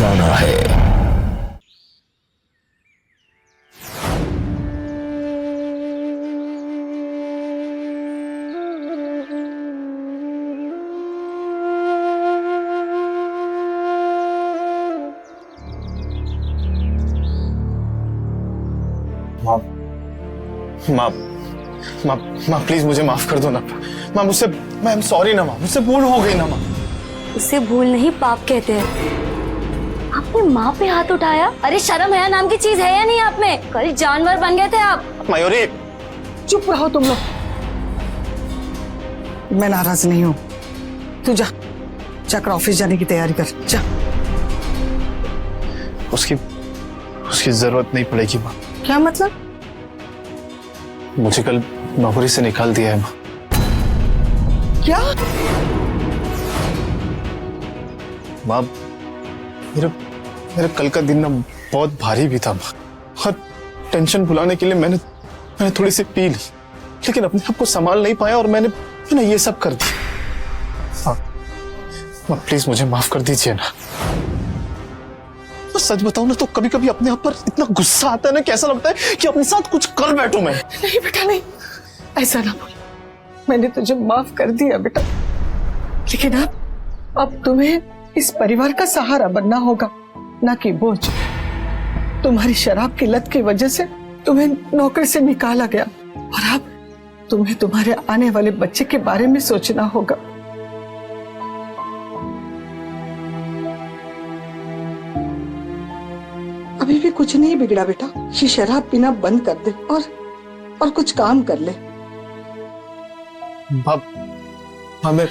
जाना है। माँ माँ माँ प्लीज मुझे माफ कर दो ना माँ। मुझसे मैं एम सॉरी ना माँ, मुझसे भूल हो गई ना माँ। उसे भूल नहीं पाप कहते हैं। आपने माँ पे हाथ उठाया? अरे शर्म हया नाम की चीज है या नहीं आप में? कल जानवर बन गए थे आप। मयूरी चुप रहो तुम लोग। मैं नाराज नहीं हूँ। तू जा, जाकर ऑफिस जाने की तैयारी कर, जा। उसकी जरूरत नहीं पड़ेगी माँ। क्या मतलब? मुझे कल नौकरी से निकाल दिया है माँ। क्या? माँ मेरा कल का दिन ना बहुत भारी भी था माँ। और टेंशन भुलाने के लिए मैंने थोड़ी सी पी ली, लेकिन अपने आप को संभाल नहीं पाया और मैंने ये सब कर दिया। माँ प्लीज मुझे माफ कर दीजिए ना। सच बताऊं ना तो कभी कभी अपने आप पर इतना गुस्सा आता है ना, कैसा लगता है कि अपने साथ कुछ कर बैठूं मैं। नहीं बेटा नहीं, ऐसा ना बोल। मैंने तुझे माफ कर दिया बेटा, लेकिन अब तुम्हें इस परिवार का सहारा बनना होगा, ना कि बोझ। तुम्हारी शराब की लत की वजह से तुम्हें नौकरी से निकाला गया और अब तुम्हें तुम्हारे आने वाले बच्चे के बारे में सोचना होगा। अभी भी कुछ नहीं बिगड़ा बेटा। ये शराब पीना बंद कर दे और कुछ काम कर ले। मैं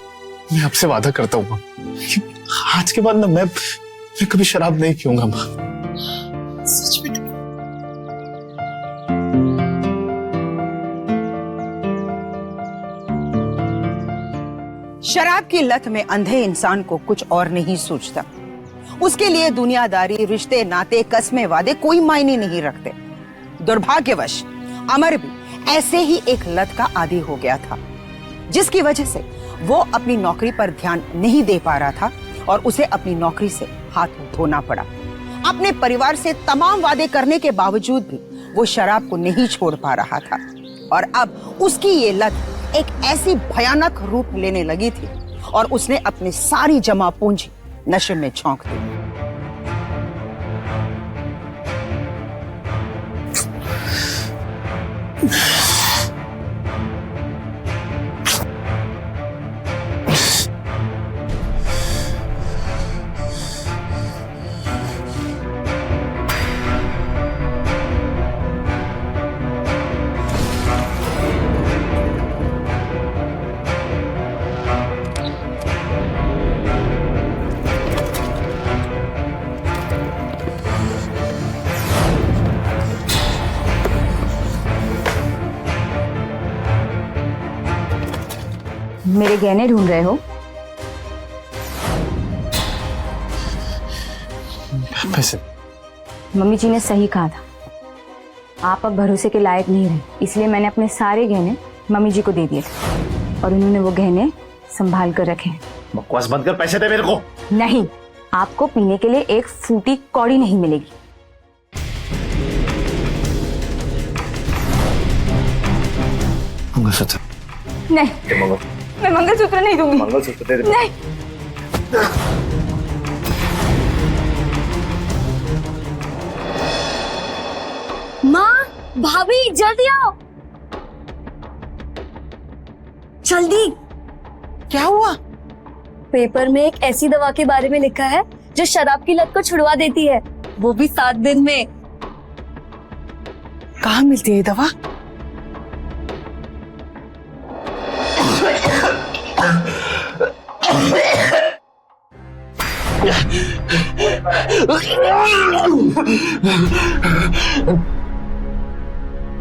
आपसे वादा करता हूँ माँ, आज के बाद ना मैं कभी शराब नहीं पीऊंगा माँ। सच में? शराब की लत में अंधे इंसान को कुछ और नहीं सूझता। उसके लिए दुनियादारी, रिश्ते, नाते, कस्में, वादे कोई मायने नहीं रखते। दुर्भाग्यवश अमर भी ऐसे ही एक लत का आदी हो गया था, जिसकी वजह से वो अपनी नौकरी पर ध्यान नहीं दे पा रहा था और उसे अपनी नौकरी से हाथ धोना पड़ा। अपने परिवार से तमाम वादे करने के बावजूद भी वो शराब को नहीं छोड़ पा रहा था और अब उसकी ये लत एक ऐसी भयानक रूप लेने लगी थी और उसने अपनी सारी जमा पूंजी नशे में झोंक दी। मेरे गहने ढूंढ रहे हो? पैसे? मम्मी जी ने सही कहा था, आप अब भरोसे के लायक नहीं रहे, इसलिए मैंने अपने सारे गहने मम्मी जी को दे दिए थे और उन्होंने वो गहने संभाल कर रखे हैं। बकवास बंद कर, पैसे दे मेरे को। नहीं, आपको पीने के लिए एक फूटी कौड़ी नहीं मिलेगी। मंगलसूत्र? नहीं, मैं मंगलसूत्र नहीं दूंगी। मंगलसूत्र दे दे। नहीं। माँ, भाभी जल्दी आओ, जल्दी। क्या हुआ? पेपर में एक ऐसी दवा के बारे में लिखा है जो शराब की लत को छुड़वा देती है, वो भी 7 दिन में। कहाँ मिलती है ये दवा?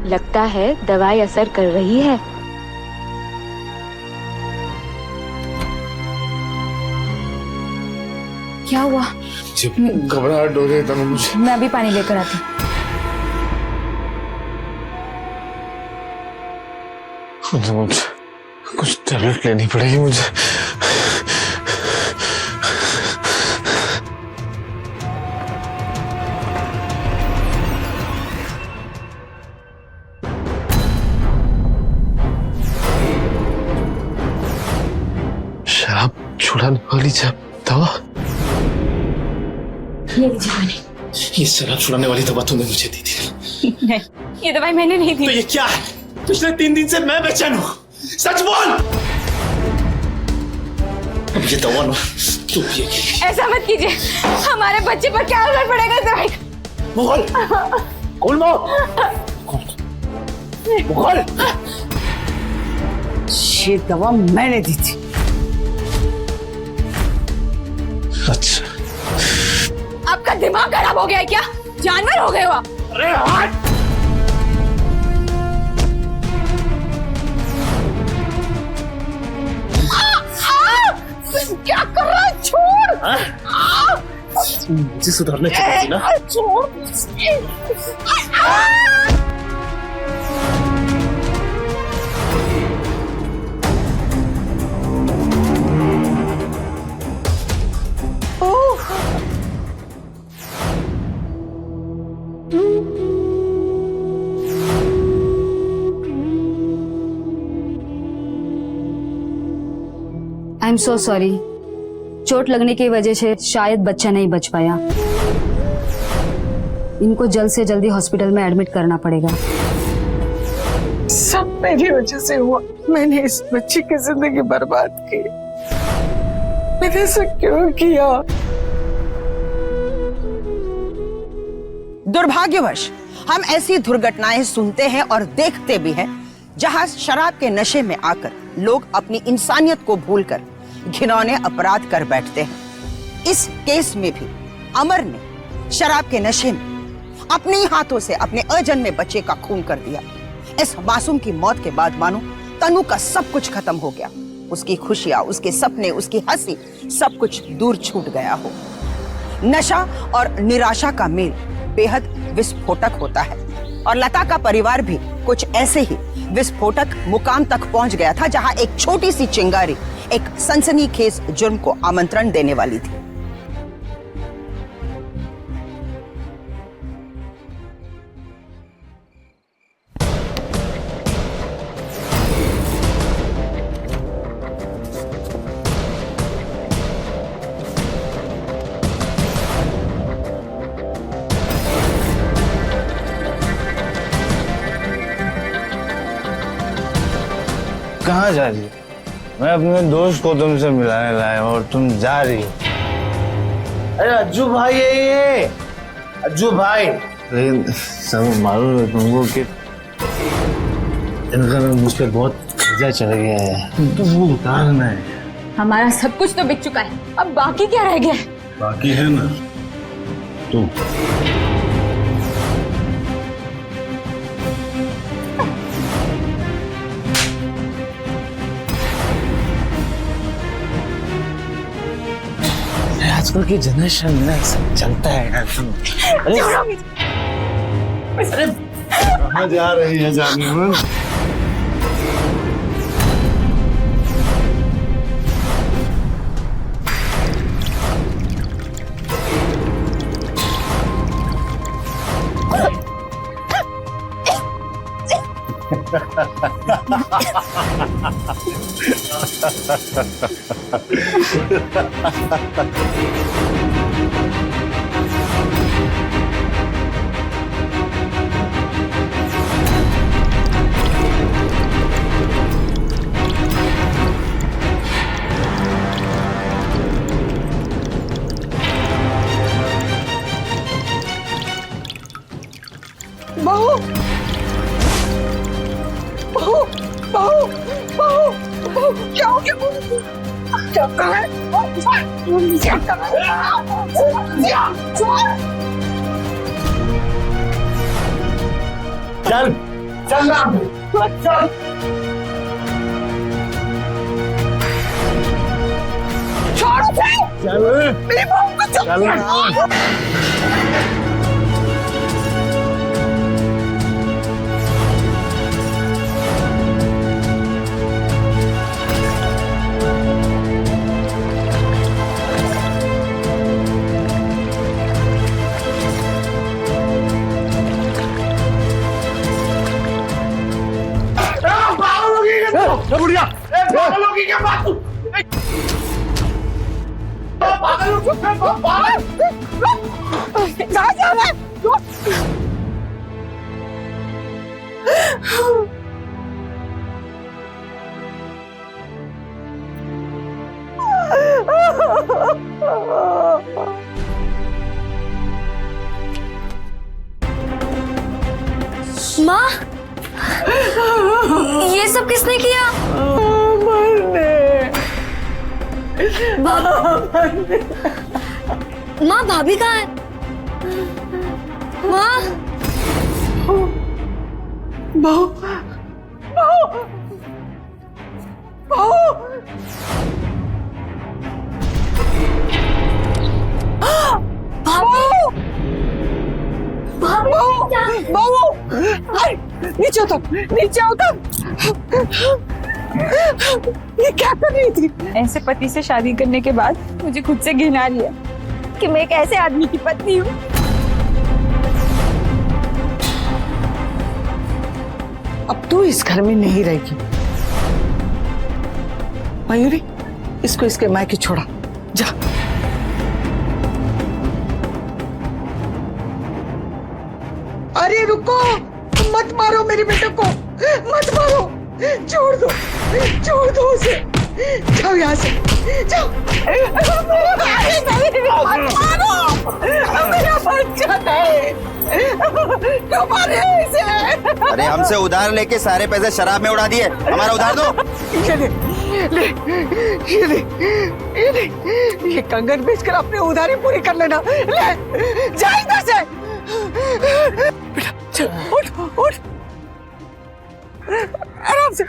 लगता है दवाई असर कर रही है। क्या हुआ? घबराहट हो रही है मुझे। मैं अभी पानी लेकर आती हूँ। कुछ टैबलेट लेनी पड़ेगी मुझे। सांप छुड़ाने वाली जब दवा, ये लीजिए मैंने। ये शराब छुड़ाने वाली दवा तूने मुझे दी थी। नहीं, ये दवाई मैंने नहीं दी। तो ये क्या है? पिछले 3 दिन से मैं बेचैन हूँ, सच बोल। अब ये दवा ना तू पिएगी। ऐसा मत कीजिए, हमारे बच्चे पर क्या असर पड़ेगा इस दवाई का? मुगल, कौन मुगल? ये दवा मैंने दी थी। अच्छा, आपका दिमाग खराब हो गया है क्या? जानवर हो गए हो आप? अरे हट! क्या कर रहा है? छोड़। मुझे सुधारने की थी ना। छोड़। आई एम सो सॉरी, चोट लगने की वजह से शायद बच्चा नहीं बच पाया। इनको जल्द से जल्दी हॉस्पिटल में एडमिट करना पड़ेगा। सब मेरी वजह से हुआ। मैंने इस बच्ची की जिंदगी बर्बाद की। मैंने ऐसा क्यों किया? दुर्भाग्यवश हम ऐसी दुर्घटनाएं सुनते हैं और देखते भी हैं जहां शराब के नशे में आकर लोग अपनी इंसानियत को भूलकर घिनौने अपराध कर बैठते हैं। इस केस में भी अमर ने शराब के नशे में अपने हाथों से अपने अजन्मे बच्चे का खून कर दिया। इस मासूम की मौत के बाद मानो तनु का सब कुछ खत्म हो गया। उसकी खुशियां, उसके सपने, उसकी हंसी, सब कुछ दूर छूट गया हो। नशा और निराशा का मेल बेहद विस्फोटक होता है और लता का परिवार भी कुछ ऐसे ही विस्फोटक मुकाम तक पहुंच गया था जहां एक छोटी सी चिंगारी एक सनसनीखेज जुर्म को आमंत्रण देने वाली थी। कहाँ जा रही हो? मैं अपने दोस्त को तुमसे मिलाने लाया हूँ और तुम जा रही हो। अरे अज्जू भाई है ये, अज्जू भाई। लेकिन सब मालूम है तुमको कि इनका मुझ पर बहुत कर्जा चढ़ गया है, तो वो उतारना है। हमारा सब कुछ तो बिक चुका है, अब बाकी क्या रह गया है? बाकी है ना तुम। आजकल की जनरेशन में सब चलता है यार। अरे कहाँ जा रही है जाने में? बहू, बहू, बहू, बहू, बहू, क्या हो गया? क्या कर रहा है? क्या कर रहा है? चल चल ना, चल। छोड़ उसे! चल मेरी बहू को छोड़! बुढ़िया, पागल होगी क्या बात? माँ, ये सब किसने किया? माँ, भाभी कहाँ है? माँ, बहू बहू बहू बहू, अरे नीचे उतर, नीचे उतर। ये क्या कर रही थी? ऐसे पति से शादी करने के बाद मुझे खुद से घिना लिया कि मैं एक ऐसे आदमी की पत्नी हूँ। अब तू इस घर में नहीं रहेगी। मयूरी, इसको इसके मायके छोड़ा, जा। अरे रुको, मत मारो मेरे बेटे को, मत मारो, छोड़ दो उसे, जाओ यहाँ से, जाओ। अरे नहीं, मत मारो, मेरा बच्चा है, क्यों मारे इसे? अरे हमसे उधार लेके सारे पैसे शराब में उड़ा दिए, हमारा उधार दो। ये ले, ये कंगन बेचकर अपनी उधारी पूरी कर लेना। ले, जा इधर से। बेटा, चल, उठ, आराम से।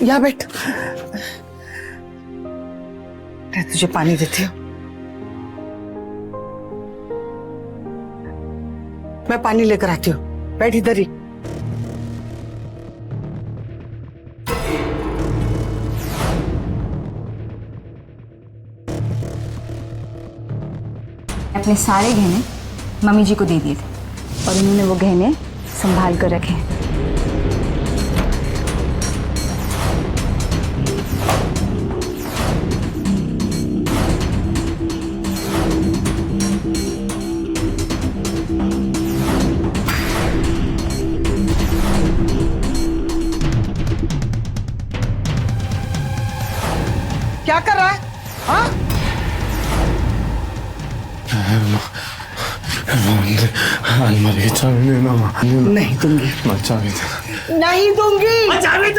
यहाँ बैठ, मैं तुझे पानी देती हूँ। मैं पानी लेकर आती हूँ, बैठ इधर ही। अपने सारे गहने मम्मी जी को दे दिए थे और उन्होंने वो गहने संभाल कर रखे हैं। क्या कर रहा है? हाँ? अलमारी की चाबी देना माँ। नहीं दूंगी, चाबी दे। नहीं दूंगी। चाबी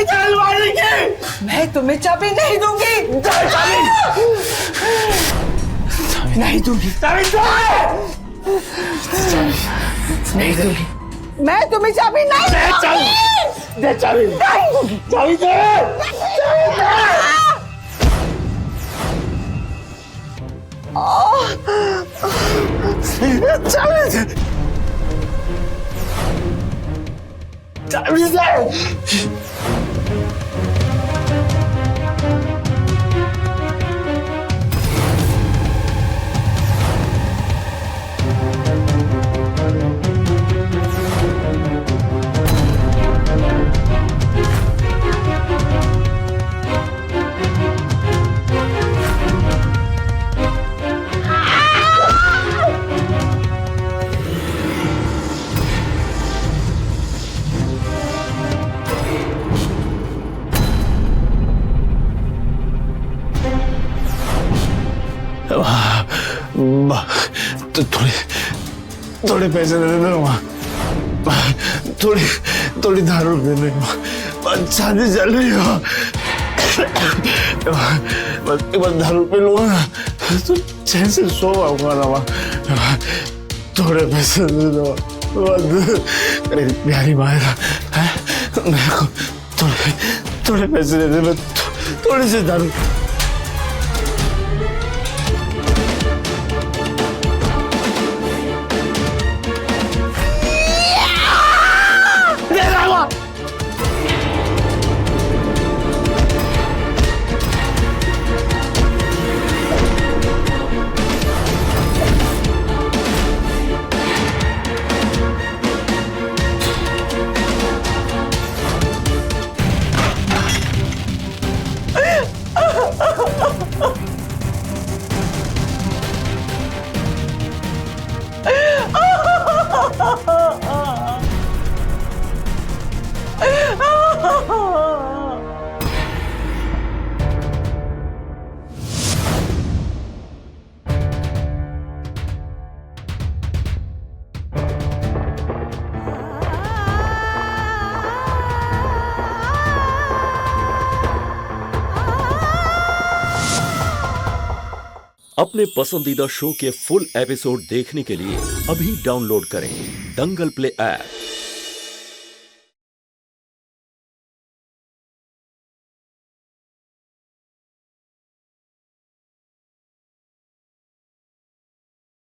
दे अलमारी की। मैं तुम्हें चाबी नहीं दूंगी। नहीं दूंगी, नहीं दूंगी। मैं तुम्हें चाबी नहीं दूंगी। दे चाबी, नहीं दूंगी। चाबी दे। चाबी दे। तो थोड़े पैसे दे देना माँ, थोड़ी दारू दे देना। शादी चल रही हो, एक बार दारू पी लूंगा ना तो चैन से सो पाऊंगा ना माँ। थोड़े पैसे दे दो, मेरी प्यारी माँ है, मेरे को थोड़े पैसे दे दे, थोड़ी सी दारू। अपने पसंदीदा शो के फुल एपिसोड देखने के लिए अभी डाउनलोड करें दंगल प्ले ऐप।